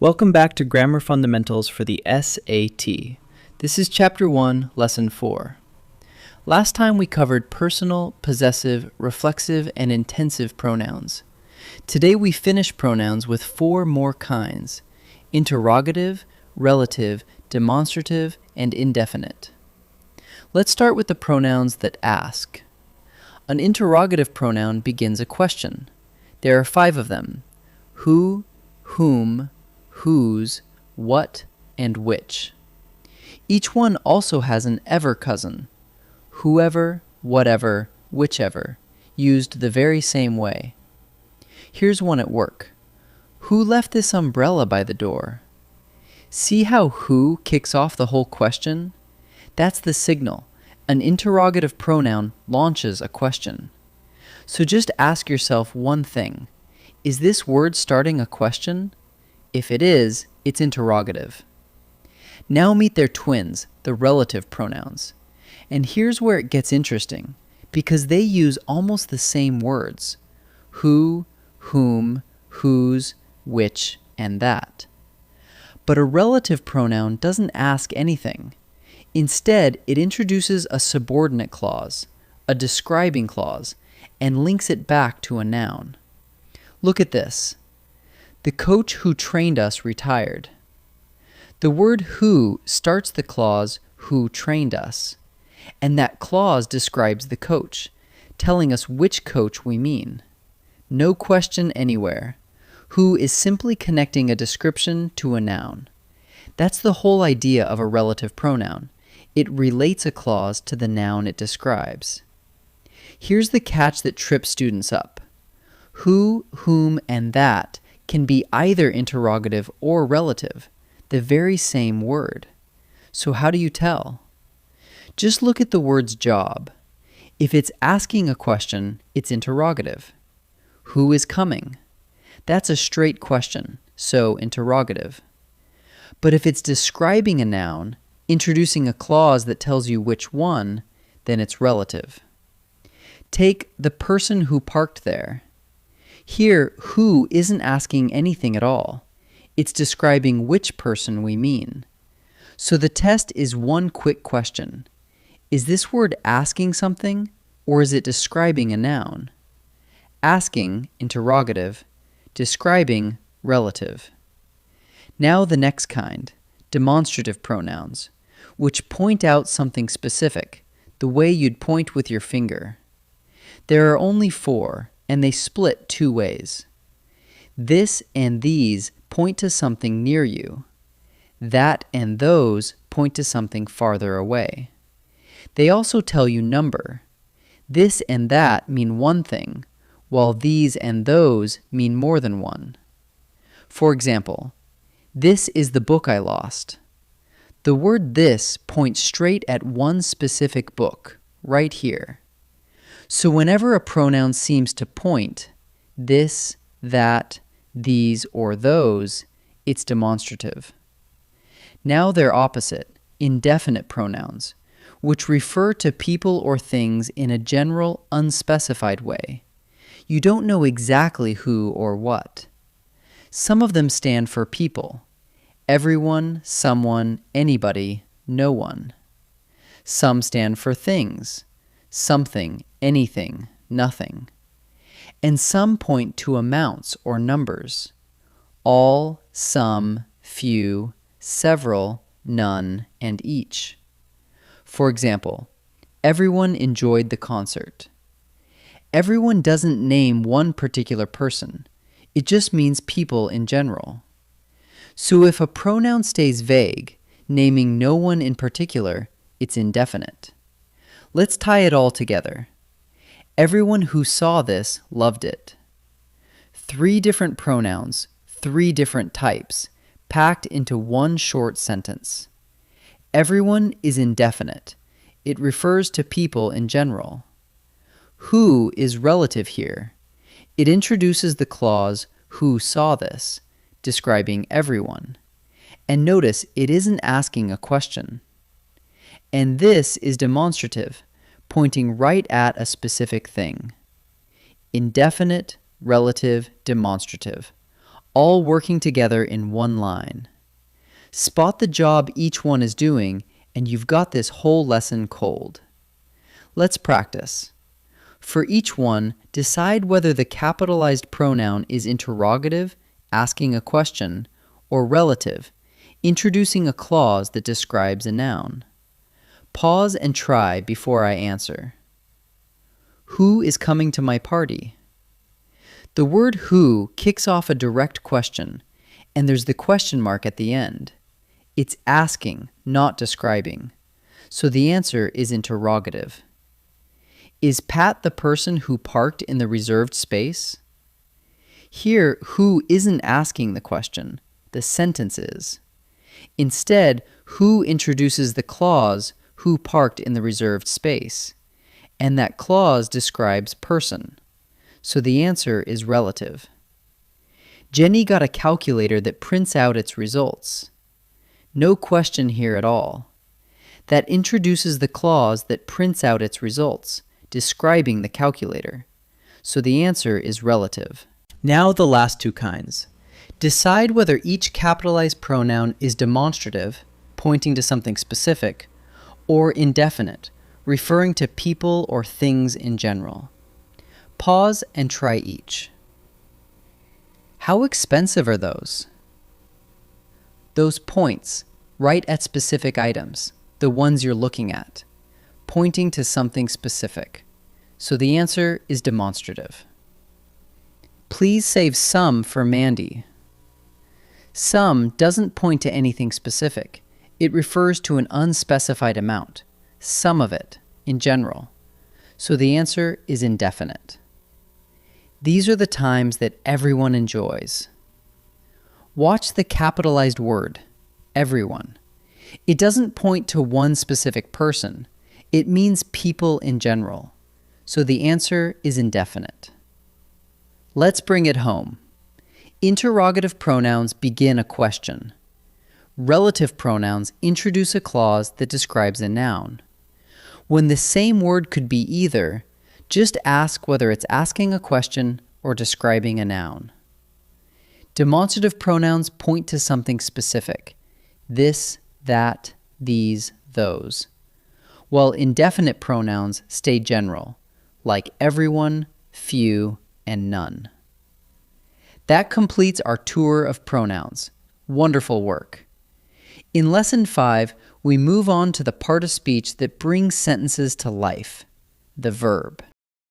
Welcome back to Grammar Fundamentals for the SAT. This is Chapter 1, Lesson 4. Last time we covered personal, possessive, reflexive, and intensive pronouns. Today we finish pronouns with 4 more kinds: interrogative, relative, demonstrative, and indefinite. Let's start with the pronouns that ask. An interrogative pronoun begins a question. There are 5 of them: who, whom, whose, what, and which. Each one also has an ever cousin: whoever, whatever, whichever, used the very same way. Here's one at work. Who left this umbrella by the door? See how who kicks off the whole question? That's the signal. An interrogative pronoun launches a question. So just ask yourself one thing. Is this word starting a question? If it is, it's interrogative. Now meet their twins, the relative pronouns. And here's where it gets interesting, because they use almost the same words: who, whom, whose, which, and that. But a relative pronoun doesn't ask anything. Instead, it introduces a subordinate clause, a describing clause, and links it back to a noun. Look at this. The coach who trained us retired. The word who starts the clause who trained us, and that clause describes the coach, telling us which coach we mean. No question anywhere. Who is simply connecting a description to a noun. That's the whole idea of a relative pronoun. It relates a clause to the noun it describes. Here's the catch that trips students up. Who, whom, and that can be either interrogative or relative, the very same word. So how do you tell? Just look at the word's job. If it's asking a question, it's interrogative. Who is coming? That's a straight question, so interrogative. But if it's describing a noun, introducing a clause that tells you which one, then it's relative. Take the person who parked there. Here, who isn't asking anything at all. It's describing which person we mean. So the test is one quick question. Is this word asking something, or is it describing a noun? Asking, interrogative. Describing, relative. Now the next kind, demonstrative pronouns, which point out something specific, the way you'd point with your finger. There are only 4, and they split 2 ways. This and these point to something near you. That and those point to something farther away. They also tell you number. This and that mean one thing, while these and those mean more than one. For example, this is the book I lost. The word this points straight at one specific book, right here. So whenever a pronoun seems to point, this, that, these, or those, it's demonstrative. Now their opposite, indefinite pronouns, which refer to people or things in a general, unspecified way. You don't know exactly who or what. Some of them stand for people: everyone, someone, anybody, no one. Some stand for things: something, anything, nothing. And some point to amounts or numbers: all, some, few, several, none, and each. For example, everyone enjoyed the concert. Everyone doesn't name one particular person. It just means people in general. So if a pronoun stays vague, naming no one in particular, it's indefinite. Let's tie it all together. Everyone who saw this loved it. 3 different pronouns, 3 different types, packed into one short sentence. Everyone is indefinite. It refers to people in general. Who is relative here. It introduces the clause who saw this, describing everyone. And notice it isn't asking a question. And this is demonstrative, pointing right at a specific thing. Indefinite, relative, demonstrative. all working together in one line. Spot the job each one is doing, and you've got this whole lesson cold. Let's practice. For each one, decide whether the capitalized pronoun is interrogative, asking a question, or relative, introducing a clause that describes a noun. Pause and try before I answer. Who is coming to my party? The word who kicks off a direct question, and there's the question mark at the end. It's asking, not describing. So the answer is interrogative. Is Pat the person who parked in the reserved space? Here, who isn't asking the question. The sentence is. Instead, who introduces the clause, who parked in the reserved space, and that clause describes person. So the answer is relative. Jenny got a calculator that prints out its results. No question here at all. That introduces the clause that prints out its results, describing the calculator. So the answer is relative. Now the last two kinds. Decide whether each capitalized pronoun is demonstrative, pointing to something specific, or indefinite, referring to people or things in general. Pause and try each. How expensive are those? Those points, right at specific items, the ones you're looking at, pointing to something specific. So the answer is demonstrative. Please save some for Mandy. Some doesn't point to anything specific. It refers to an unspecified amount, some of it, in general. So the answer is indefinite. These are the times that everyone enjoys. Watch the capitalized word, everyone. It doesn't point to one specific person. It means people in general. So the answer is indefinite. Let's bring it home. Interrogative pronouns begin a question. Relative pronouns introduce a clause that describes a noun. When the same word could be either, just ask whether it's asking a question or describing a noun. Demonstrative pronouns point to something specific. This, that, these, those. While indefinite pronouns stay general, like everyone, few, and none. That completes our tour of pronouns. Wonderful work. In Lesson 5, we move on to the part of speech that brings sentences to life, the verb.